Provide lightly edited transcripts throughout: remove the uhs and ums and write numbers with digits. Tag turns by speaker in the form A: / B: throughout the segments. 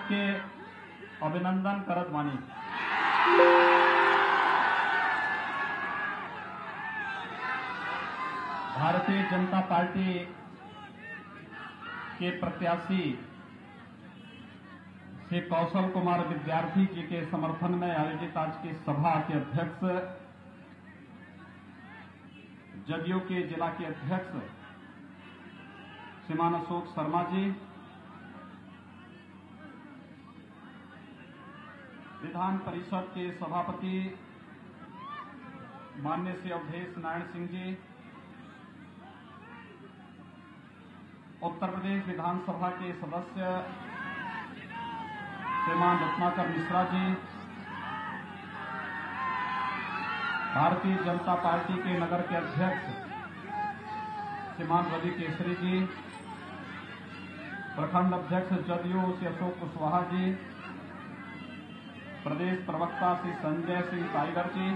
A: सबके अभिनंदन करत बानी। भारतीय जनता पार्टी के प्रत्याशी श्री कौशल कुमार विद्यार्थी जी के समर्थन में आयोजित आज की सभा के अध्यक्ष, जदयू के जिला के अध्यक्ष श्रीमान अशोक शर्मा जी, विधान परिषद के सभापति माननीय श्री अवधेश नारायण सिंह जी, उत्तर प्रदेश विधानसभा के सदस्य श्रीमान रत्नाकर मिश्रा जी, भारतीय जनता पार्टी के नगर के अध्यक्ष श्रीमान रवि केसरी जी, प्रखंड अध्यक्ष जदयू श्री अशोक कुशवाहा जी, प्रदेश प्रवक्ता श्री संजय सिंह टाइगर जी,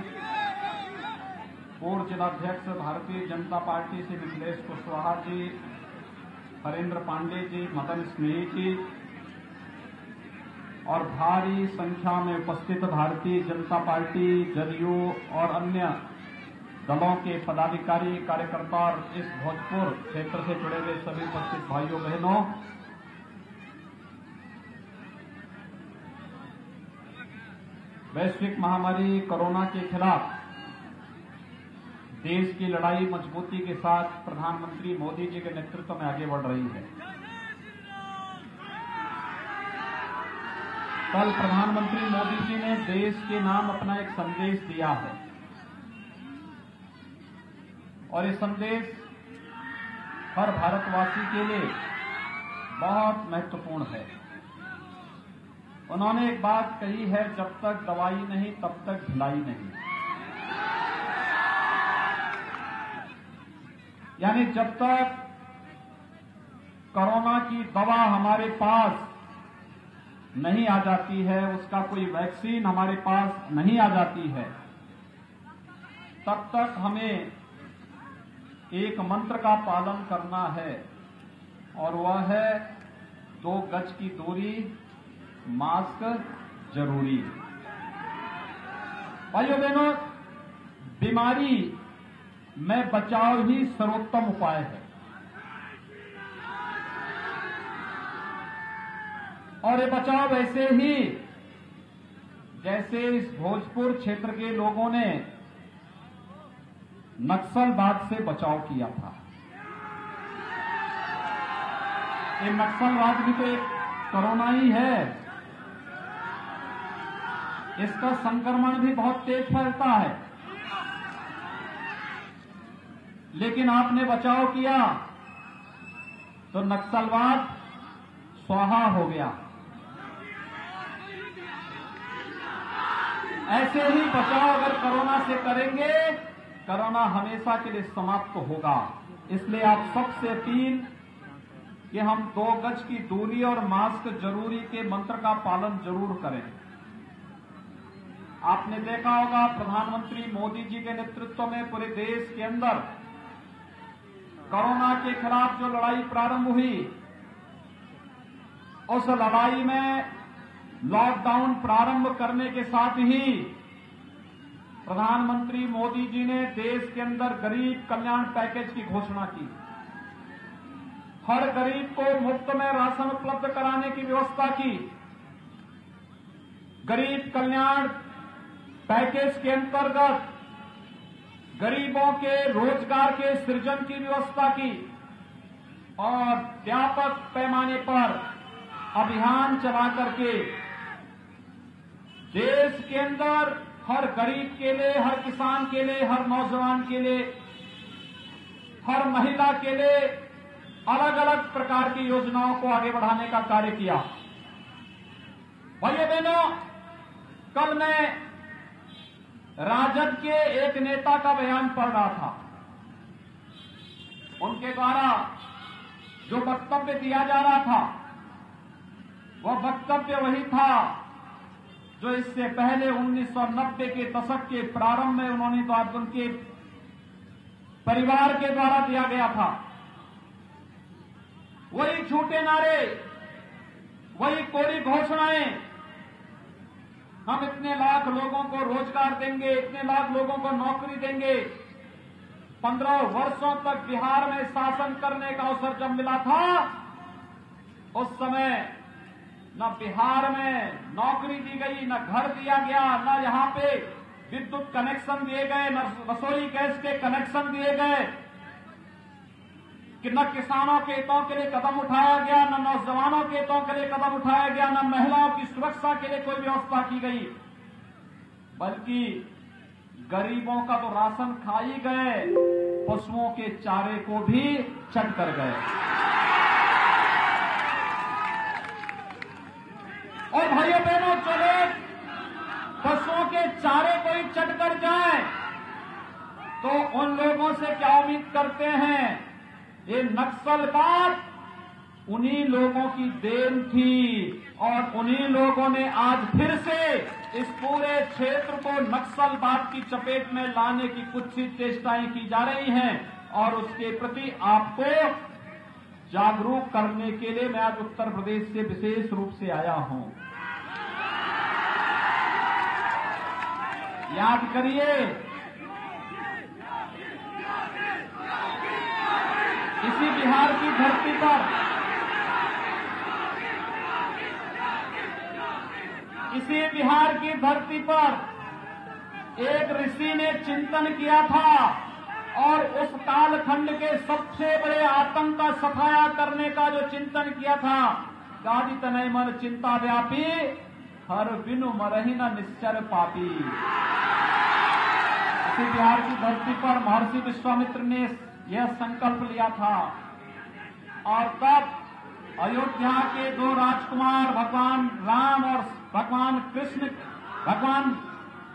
A: पूर्व जिलाध्यक्ष भारतीय जनता पार्टी श्री मिथिलेश कुशवाहा जी, हरेंद्र पांडे जी, मदन स्नेही जी और भारी संख्या में उपस्थित भारतीय जनता पार्टी, जदयू और अन्य दलों के पदाधिकारी, कार्यकर्ता और इस भोजपुर क्षेत्र से जुड़े हुए सभी उपस्थित भाइयों बहनों, वैश्विक महामारी कोरोना के खिलाफ देश की लड़ाई मजबूती के साथ प्रधानमंत्री मोदी जी के नेतृत्व में आगे बढ़ रही है। कल प्रधानमंत्री मोदी जी ने देश के नाम अपना एक संदेश दिया है और ये संदेश हर भारतवासी के लिए बहुत महत्वपूर्ण है। उन्होंने एक बात कही है, जब तक दवाई नहीं तब तक ढिलाई नहीं। यानी जब तक कोरोना की दवा हमारे पास नहीं आ जाती है, उसका कोई वैक्सीन हमारे पास नहीं आ जाती है, तब तक हमें एक मंत्र का पालन करना है और वह है 2 गज की दूरी, मास्क जरूरी। भाइयों बहनों, बीमारी में बचाव ही सर्वोत्तम उपाय है और ये बचाव ऐसे ही जैसे इस भोजपुर क्षेत्र के लोगों ने नक्सलवाद से बचाव किया था। ये नक्सलवाद भी तो एक कोरोना ही है, इसका संक्रमण भी बहुत तेज फैलता है, लेकिन आपने बचाव किया तो नक्सलवाद स्वाहा हो गया। ऐसे ही बचाव अगर कोरोना से करेंगे, कोरोना हमेशा के लिए समाप्त होगा। इसलिए आप सबसे अपील कि हम 2 गज की दूरी और मास्क जरूरी के मंत्र का पालन जरूर करें। आपने देखा होगा प्रधानमंत्री मोदी जी के नेतृत्व में पूरे देश के अंदर कोरोना के खिलाफ जो लड़ाई प्रारंभ हुई, उस लड़ाई में लॉकडाउन प्रारंभ करने के साथ ही प्रधानमंत्री मोदी जी ने देश के अंदर गरीब कल्याण पैकेज की घोषणा की। हर गरीब को मुफ्त में राशन उपलब्ध कराने की व्यवस्था की। गरीब कल्याण पैकेज के अंतर्गत गरीबों के रोजगार के सृजन की व्यवस्था की और व्यापक पैमाने पर अभियान चला करके देश के अंदर हर गरीब के लिए, हर किसान के लिए, हर नौजवान के लिए, हर महिला के लिए अलग अलग प्रकार की योजनाओं को आगे बढ़ाने का कार्य किया। भाइयों बहनों, कल मैं राजद के एक नेता का बयान पढ़ रहा था। उनके द्वारा जो वक्तव्य दिया जा रहा था, वह वक्तव्य वही था जो इससे पहले 1990 के दशक के प्रारंभ में उनके परिवार के द्वारा दिया गया था। वही झूठे नारे, वही कोरी घोषणाएं, हम इतने लाख लोगों को रोजगार देंगे, इतने लाख लोगों को नौकरी देंगे। 15 वर्षों तक बिहार में शासन करने का अवसर जब मिला था, उस समय न बिहार में नौकरी दी गई, न घर दिया गया, न यहां पे विद्युत कनेक्शन दिए गए, न रसोई गैस के कनेक्शन दिए गए, कि न किसानों के हितों के लिए कदम उठाया गया, न नौजवानों के हितों के लिए कदम उठाया गया, न महिलाओं की सुरक्षा के लिए कोई व्यवस्था की गई, बल्कि गरीबों का तो राशन खा ही गए, पशुओं के चारे को भी चट कर गए। और भाइयों बहनों, चले पशुओं के चारे को ही चट कर जाए तो उन लोगों से क्या उम्मीद करते हैं? ये नक्सलवाद उन्हीं लोगों की देन थी और उन्हीं लोगों ने आज फिर से इस पूरे क्षेत्र को नक्सलवाद की चपेट में लाने की कुत्सित चेष्टाएं की जा रही हैं और उसके प्रति आपको जागरूक करने के लिए मैं आज उत्तर प्रदेश से विशेष रूप से आया हूं। याद करिए, इसी बिहार की धरती पर, इसी बिहार की धरती पर एक ऋषि ने चिंतन किया था और उस कालखंड के सबसे बड़े आतंक का सफाया करने का जो चिंतन किया था, गादी तनय मन चिंता व्यापी, हर बिनु मरहि न निश्चर पापी। इसी बिहार की धरती पर महर्षि विश्वामित्र ने यह संकल्प लिया था और तब अयोध्या के दो राजकुमार भगवान राम और भगवान कृष्ण, भगवान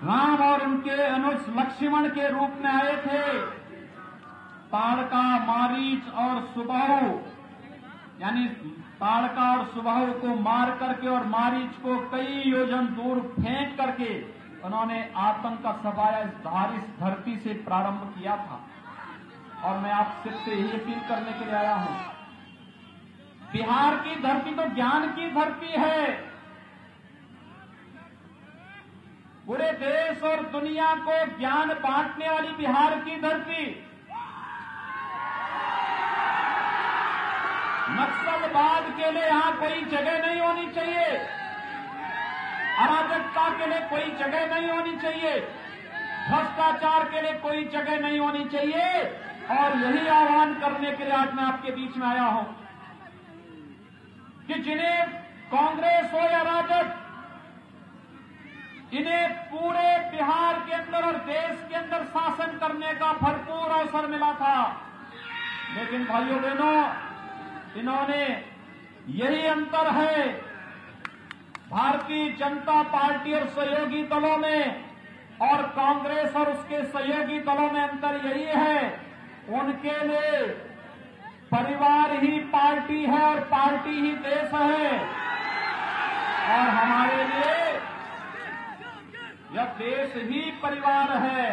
A: राम और उनके अनुज लक्ष्मण के रूप में आए थे। ताड़का, मारीच और सुबाहु, यानी ताड़का और सुबाहु को मार करके और मारीच को कई योजन दूर फेंक करके उन्होंने आतंक का सफाया इस धरती से प्रारंभ किया था। और मैं आप सबसे यही अपील करने के लिए आया हूं, बिहार की धरती तो ज्ञान की धरती है। पूरे देश और दुनिया को ज्ञान बांटने वाली बिहार की धरती। नक्सलवाद के लिए यहां कोई जगह नहीं होनी चाहिए, अराजकता के लिए कोई जगह नहीं होनी चाहिए, भ्रष्टाचार के लिए कोई जगह नहीं होनी चाहिए। और यही आह्वान करने के लिए आज मैं आपके बीच में आया हूं कि जिन्हें कांग्रेस हो या राजद, इन्हें पूरे बिहार के अंदर और देश के अंदर शासन करने का भरपूर अवसर मिला था, लेकिन भाइयों बहनों, इन्होंने, यही अंतर है भारतीय जनता पार्टी और सहयोगी दलों में और कांग्रेस और उसके सहयोगी दलों में अंतर यही है, उनके लिए परिवार ही पार्टी है और पार्टी ही देश है, और हमारे लिए यह देश ही परिवार है।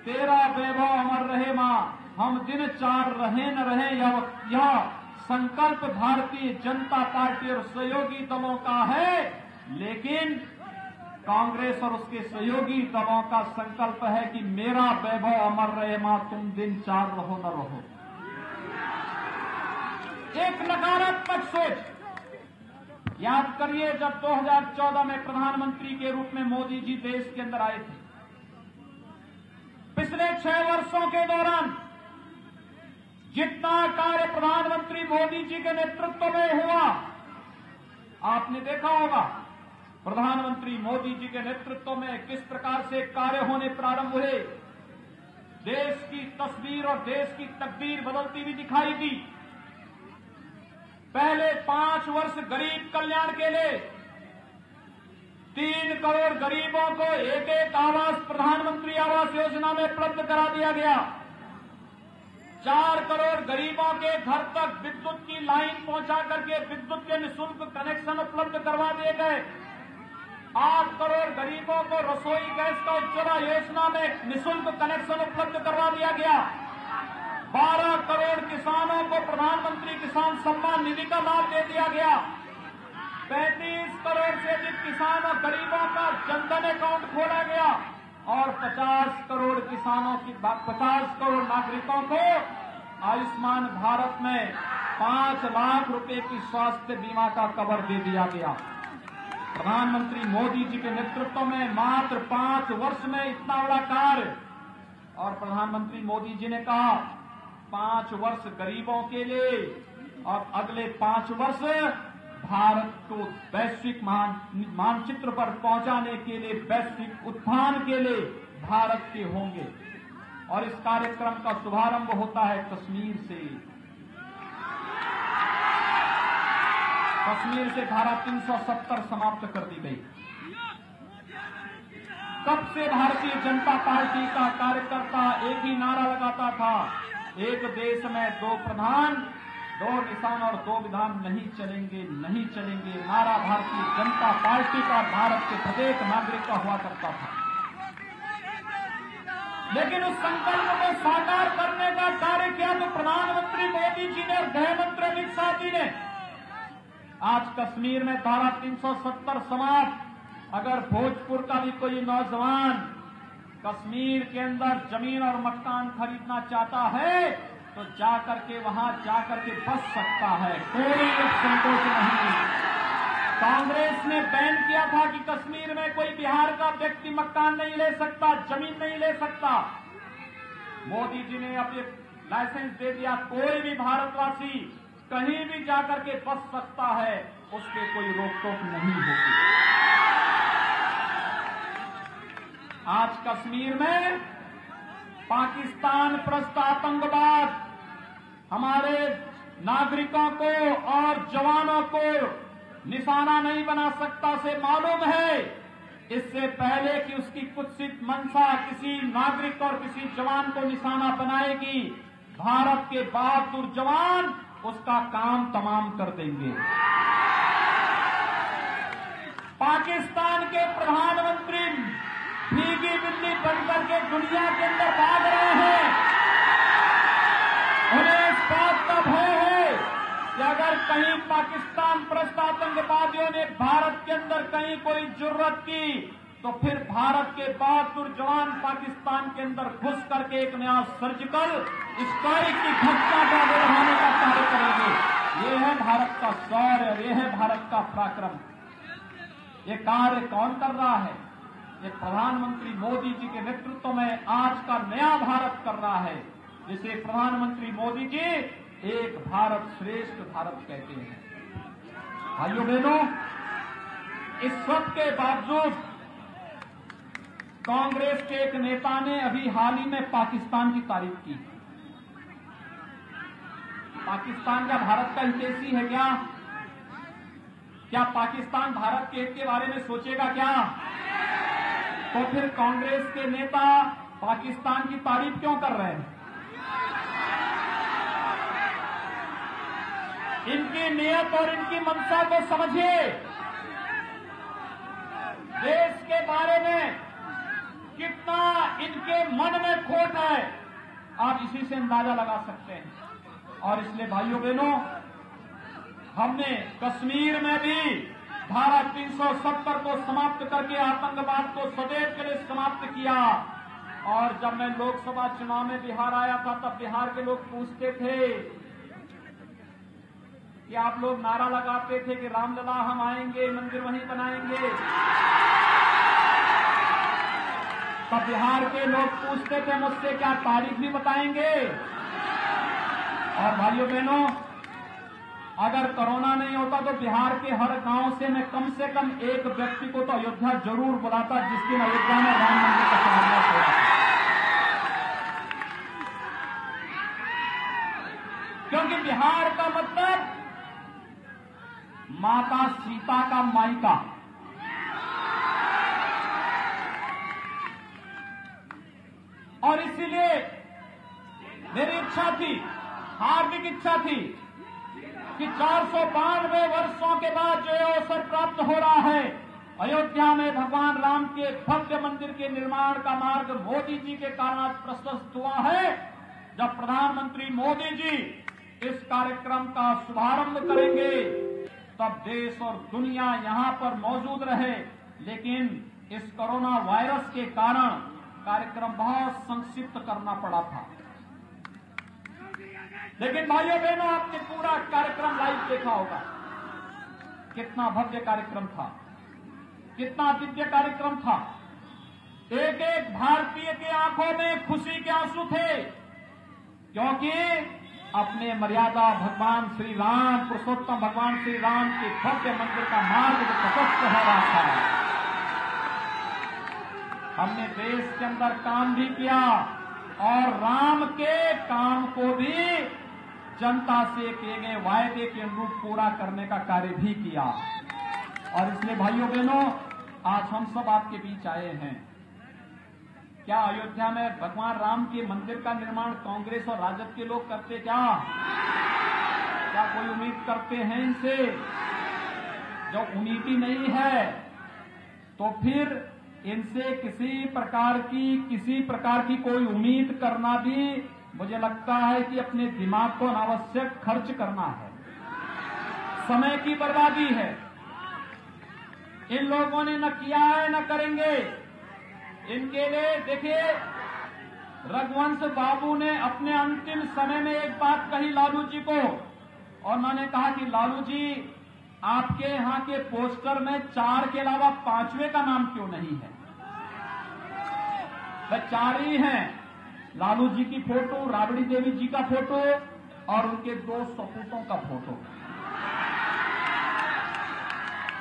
A: तेरा वैभव अमर रहे मां, हम दिन चार रहे न रहे, यह संकल्प भारतीय जनता पार्टी और सहयोगी दलों का है, लेकिन कांग्रेस और उसके सहयोगी दलों का संकल्प है कि मेरा वैभव अमर रहे मां, तुम दिन चार रहो न रहो। एक नकारात्मक सोच। याद करिए, जब 2014 में प्रधानमंत्री के रूप में मोदी जी देश के अंदर आए थे, पिछले 6 वर्षों के दौरान जितना कार्य प्रधानमंत्री मोदी जी के नेतृत्व में हुआ, आपने देखा होगा प्रधानमंत्री मोदी जी के नेतृत्व में किस प्रकार से कार्य होने प्रारंभ हुए। देश की तस्वीर और देश की तकदीर बदलती हुई दिखाई दी। पहले 5 वर्ष गरीब कल्याण के लिए 3 करोड़ गरीबों को एक आवास प्रधानमंत्री आवास योजना में उपलब्ध करा दिया गया। 4 करोड़ गरीबों के घर तक विद्युत की लाइन पहुंचा करके विद्युत के निःशुल्क कनेक्शन उपलब्ध करवा दिए गए। 8 करोड़ गरीबों को रसोई गैस का उज्ज्वला योजना में निःशुल्क कनेक्शन उपलब्ध करवा दिया गया। 12 करोड़ किसानों को प्रधानमंत्री किसान सम्मान निधि का लाभ दे दिया गया। 35 करोड़ से अधिक किसानों गरीबों का जनधन अकाउंट खोला गया और 50 करोड़ किसानों की 50 करोड़ नागरिकों को आयुष्मान भारत में 5 लाख रुपए की स्वास्थ्य बीमा का कवर दे दिया गया। प्रधानमंत्री मोदी जी के नेतृत्व में मात्र 5 वर्ष में इतना बड़ा कार्य। और प्रधानमंत्री मोदी जी ने कहा 5 वर्ष गरीबों के लिए और अगले 5 वर्ष भारत को वैश्विक मानचित्र पर पहुंचाने के लिए, वैश्विक उत्थान के लिए भारत के होंगे। और इस कार्यक्रम का शुभारंभ होता है कश्मीर से। कश्मीर से धारा 370 समाप्त कर दी गई। कब से भारतीय जनता पार्टी का कार्यकर्ता एक ही नारा लगाता था, एक देश में 2 प्रधान, 2 निशान और 2 विधान नहीं चलेंगे, नहीं चलेंगे। नारा भारतीय जनता पार्टी का भारत के प्रत्येक नागरिक का हुआ करता था। लेकिन उस संकल्प को साकार करने का कार्य किया तो प्रधानमंत्री मोदी जी ने और गृह मंत्री अमित शाह जी ने। आज कश्मीर में धारा 370 समाप्त। अगर भोजपुर का भी कोई नौजवान कश्मीर के अंदर जमीन और मकान खरीदना चाहता है तो जाकर के वहां जाकर के बस सकता है, कोई संकोच नहीं। कांग्रेस ने बैन किया था कि कश्मीर में कोई बिहार का व्यक्ति मकान नहीं ले सकता, जमीन नहीं ले सकता। मोदी जी ने अब लाइसेंस दे दिया, कोई भी भारतवासी कहीं भी जाकर के बस सकता है, उसके कोई रोक टोक नहीं होगी। आज कश्मीर में पाकिस्तान प्रस्त आतंकवाद हमारे नागरिकों को और जवानों को निशाना नहीं बना सकता से मालूम है। इससे पहले कि उसकी कुत्सित मंशा किसी नागरिक और किसी जवान को निशाना बनाएगी, भारत के बहादुर जवान उसका काम तमाम कर देंगे। पाकिस्तान के प्रधानमंत्री भीगी बिल्ली बनकर के दुनिया के अंदर भाग रहे हैं। उन्हें इस बात का भय है कि अगर कहीं पाकिस्तान प्रस्त आतंकवादियों ने भारत के अंदर कहीं कोई जुर्रत की तो फिर भारत के बहादुर जवान पाकिस्तान के अंदर घुस करके एक नया सर्जिकल स्ट्राइक की घटना का बढ़ाने का कार्य करेंगे। ये है भारत का शौर्य, ये है भारत का पराक्रम। ये कार्य कौन कर रहा है? ये प्रधानमंत्री मोदी जी के नेतृत्व में आज का नया भारत कर रहा है, जिसे प्रधानमंत्री मोदी जी एक भारत श्रेष्ठ भारत कहते हैं। भाइयों बहनों, इस सब के बावजूद कांग्रेस के एक नेता ने अभी हाल ही में पाकिस्तान की तारीफ की। पाकिस्तान क्या भारत का हितैषी है क्या? क्या पाकिस्तान भारत के हित के बारे में सोचेगा क्या? तो फिर कांग्रेस के नेता पाकिस्तान की तारीफ क्यों कर रहे हैं? इनकी नियत और इनकी मंशा को समझिए। देश के बारे में कितना इनके मन में खोट है, आप इसी से अंदाजा लगा सकते हैं। और इसलिए भाइयों बहनों, हमने कश्मीर में भी धारा 370 को समाप्त करके आतंकवाद को सदैव के लिए समाप्त किया। और जब मैं लोकसभा चुनाव में बिहार आया था तब बिहार के लोग पूछते थे कि आप लोग नारा लगाते थे कि रामलला हम आएंगे, मंदिर वहीं बनाएंगे। तब बिहार के लोग पूछते थे मुझसे, क्या तारीख भी बताएंगे? और भाइयों बहनों, अगर कोरोना नहीं होता तो बिहार के हर गांव से मैं कम से कम एक व्यक्ति को तो अयोध्या जरूर बुलाता, जिस दिन अयोध्या में राम मंदिर का शिलान्यास होगा। क्योंकि बिहार का मतलब माता सीता का मायका। और इसीलिए मेरी इच्छा थी, हार्दिक इच्छा थी कि 492 वर्षों के बाद जो अवसर प्राप्त हो रहा है, अयोध्या में भगवान राम के भव्य मंदिर के निर्माण का मार्ग मोदी जी के कारण प्रशस्त हुआ है। जब प्रधानमंत्री मोदी जी इस कार्यक्रम का शुभारंभ करेंगे तब देश और दुनिया यहां पर मौजूद रहे, लेकिन इस कोरोना वायरस के कारण कार्यक्रम बहुत संक्षिप्त करना पड़ा था। लेकिन भाइयों बहनों, आपने पूरा कार्यक्रम लाइव देखा होगा। कितना भव्य कार्यक्रम था, कितना दिव्य कार्यक्रम था। एक एक भारतीय के आंखों में खुशी के आंसू थे, क्योंकि अपने मर्यादा भगवान श्री राम, पुरुषोत्तम भगवान श्री राम के भव्य मंदिर का मार्ग प्रशस्त हो रहा था। हमने देश के अंदर काम भी किया और राम के काम को भी जनता से किए गए वायदे के अनुरूप पूरा करने का कार्य भी किया। और इसलिए भाइयों बहनों, आज हम सब आपके बीच आए हैं। क्या अयोध्या में भगवान राम के मंदिर का निर्माण कांग्रेस और राजद के लोग करते? क्या कोई उम्मीद करते हैं इनसे? जो उम्मीद ही नहीं है तो फिर इनसे किसी प्रकार की कोई उम्मीद करना भी मुझे लगता है कि अपने दिमाग को अनावश्यक खर्च करना है, समय की बर्बादी है। इन लोगों ने न किया है न करेंगे। इनके लिए देखिए, रघुवंश बाबू ने अपने अंतिम समय में एक बात कही लालू जी को, और उन्होंने कहा कि लालू जी, आपके यहां के पोस्टर में 4 के अलावा 5वें का नाम क्यों नहीं है? वह 4 ही हैं, लालू जी की फोटो, राबड़ी देवी जी का फोटो और उनके 2 सपूतों का फोटो।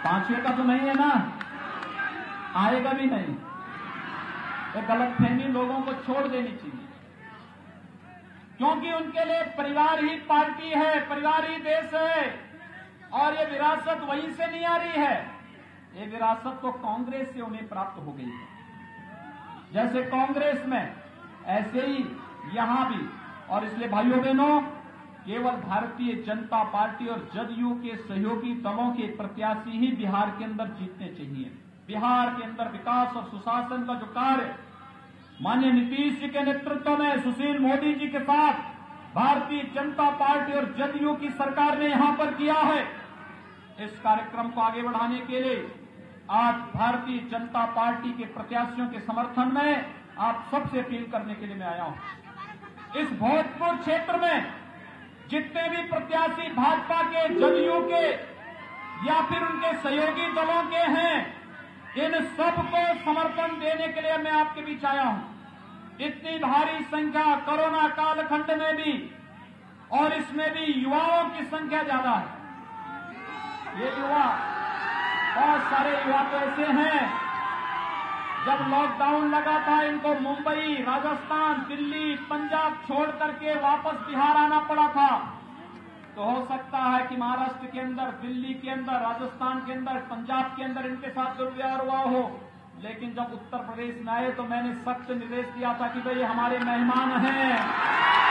A: 5वें का तो नहीं है ना, आएगा भी नहीं। एक गलतफहमी लोगों को छोड़ देनी चाहिए, क्योंकि उनके लिए परिवार ही पार्टी है, परिवार ही देश है। और ये विरासत वहीं से नहीं आ रही है, ये विरासत तो कांग्रेस से उन्हें प्राप्त हो गई है। जैसे कांग्रेस में ऐसे ही यहां भी। और इसलिए भाइयों बहनों, केवल भारतीय जनता पार्टी और जदयू के सहयोगी दलों के प्रत्याशी ही बिहार के अंदर जीतने चाहिए। बिहार के अंदर विकास और सुशासन का जो कार्य माननीय नीतीश जी के नेतृत्व में सुशील मोदी जी के साथ भारतीय जनता पार्टी और जदयू की सरकार ने यहां पर किया है, इस कार्यक्रम को आगे बढ़ाने के लिए आज भारतीय जनता पार्टी के प्रत्याशियों के समर्थन में आप सबसे अपील करने के लिए मैं आया हूं। इस भोजपुर क्षेत्र में जितने भी प्रत्याशी भाजपा के, जदयू के या फिर उनके सहयोगी दलों के हैं, इन सबको समर्थन देने के लिए मैं आपके बीच आया हूं। इतनी भारी संख्या कोरोना कालखंड में भी, और इसमें भी युवाओं की संख्या ज्यादा है। ये युवा, बहुत सारे युवा तो ऐसे हैं, जब लॉकडाउन लगा था इनको मुंबई, राजस्थान, दिल्ली, पंजाब छोड़ करके वापस बिहार आना पड़ा था। तो हो सकता है कि महाराष्ट्र के अंदर, दिल्ली के अंदर, राजस्थान के अंदर, पंजाब के अंदर इनके साथ दुर्व्यवहार हुआ हो, लेकिन जब उत्तर प्रदेश में आए तो मैंने सख्त निर्देश दिया था कि भाई हमारे मेहमान हैं,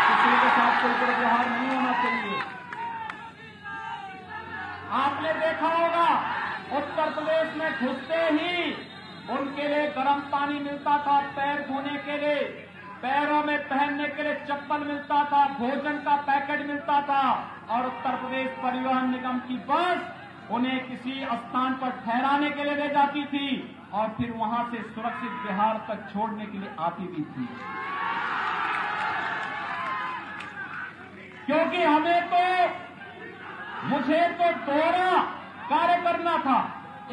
A: किसी के साथ कोई दुर्व्यवहार नहीं होना चाहिए। आपने देखा होगा उत्तर प्रदेश में घुसते ही उनके लिए गर्म पानी मिलता था, पैर धोने के लिए, पैरों में पहनने के लिए चप्पल मिलता था, भोजन का पैकेट मिलता था, और उत्तर प्रदेश परिवहन निगम की बस उन्हें किसी स्थान पर ठहराने के लिए ले जाती थी और फिर वहां से सुरक्षित बिहार तक छोड़ने के लिए आती भी थी। क्योंकि मुझे तो दोहरा कार्य करना था।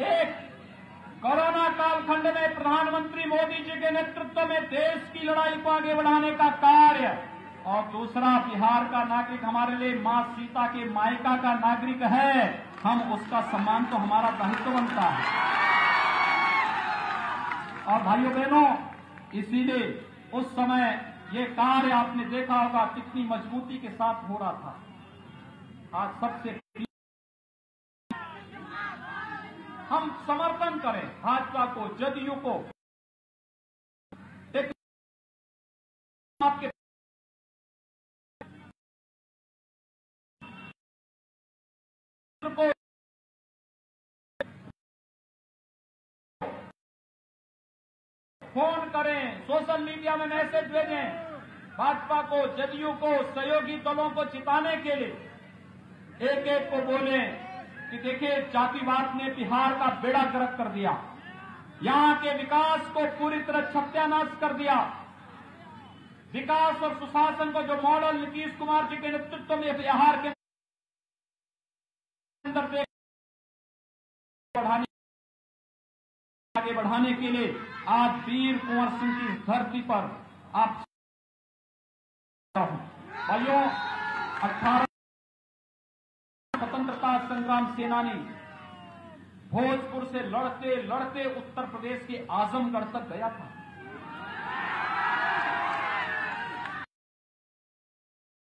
A: एक, कोरोना कालखंड में प्रधानमंत्री मोदी जी के नेतृत्व में देश की लड़ाई को आगे बढ़ाने का कार्य, और दूसरा, बिहार का नागरिक हमारे लिए मां सीता के मायका का नागरिक है, हम उसका सम्मान तो हमारा दायित्व बनता है। और भाइयों बहनों, इसीलिए उस समय ये कार्य आपने देखा होगा कितनी मजबूती के साथ हो रहा था। आज सबसे हम समर्थन करें भाजपा को, जदयू को। आपके को फोन करें, सोशल मीडिया में मैसेज भेजें, भाजपा को, जदयू को, सहयोगी दलों को जिताने के लिए एक एक को बोलें, कि देखिए जातिवाद ने बिहार का बेड़ा गर्क कर दिया, यहां के विकास को पूरी तरह सत्यानाश कर दिया। विकास और सुशासन को जो मॉडल नीतीश कुमार जी के नेतृत्व में बिहार के अंदर आगे बढ़ाने के लिए आज वीर कुंवर सिंह की धरती पर आप भाइयों 18 स्वतंत्रता संग्राम सेनानी भोजपुर से लड़ते लड़ते उत्तर प्रदेश के आजमगढ़ तक गया था।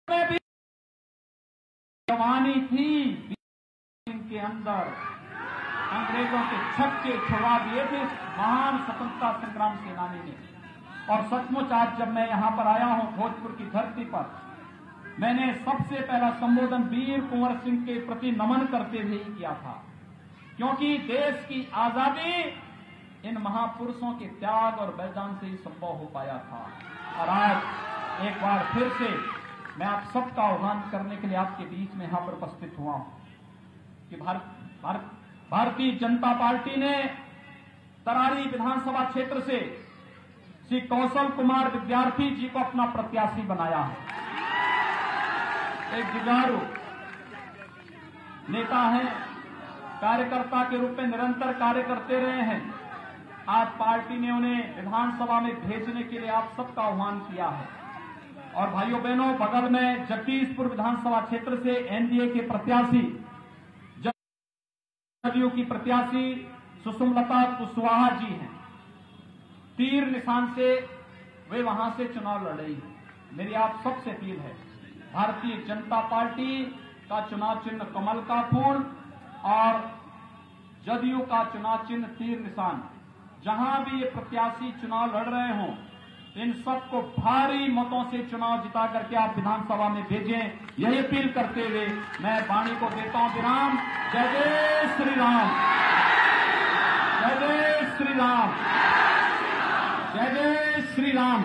A: में भी जवानी थी इनके अंदर, अंग्रेजों के छक्के छुड़ा दिए थे महान स्वतंत्रता संग्राम सेनानी ने। और सचमुच आज जब मैं यहां पर आया हूं भोजपुर की धरती पर, मैंने सबसे पहला संबोधन वीर कुंवर सिंह के प्रति नमन करते हुए ही किया था, क्योंकि देश की आजादी इन महापुरुषों के त्याग और बलिदान से ही संभव हो पाया था। और आज एक बार फिर से मैं आप सबका आह्वान करने के लिए आपके बीच में यहां पर उपस्थित हुआ हूं कि भारतीय जनता पार्टी ने तरारी विधानसभा क्षेत्र से श्री कौशल कुमार विद्यार्थी जी को अपना प्रत्याशी बनाया है। एक जुझारू नेता हैं, कार्यकर्ता के रूप में निरंतर कार्य करते रहे हैं। आज पार्टी ने उन्हें विधानसभा में भेजने के लिए आप सबका आह्वान किया है। और भाइयों बहनों, बगल में जगदीशपुर विधानसभा क्षेत्र से एनडीए के प्रत्याशी, जदयू की प्रत्याशी सुषमलता कुशवाहा जी हैं। तीर निशान से वे वहां से चुनाव लड़ रही है। मेरी आप सबसे अपील है, भारतीय जनता पार्टी का चुनाव चिन्ह कमल का फूल और जदयू का चुनाव चिन्ह तीर निशान। जहां भी ये प्रत्याशी चुनाव लड़ रहे हों, इन सबको भारी मतों से चुनाव जिता करके आप विधानसभा में भेजें, यही अपील करते हुए मैं वाणी को देता हूं विराम। जय जय श्री राम, जय जय श्री राम, जय जय श्री राम।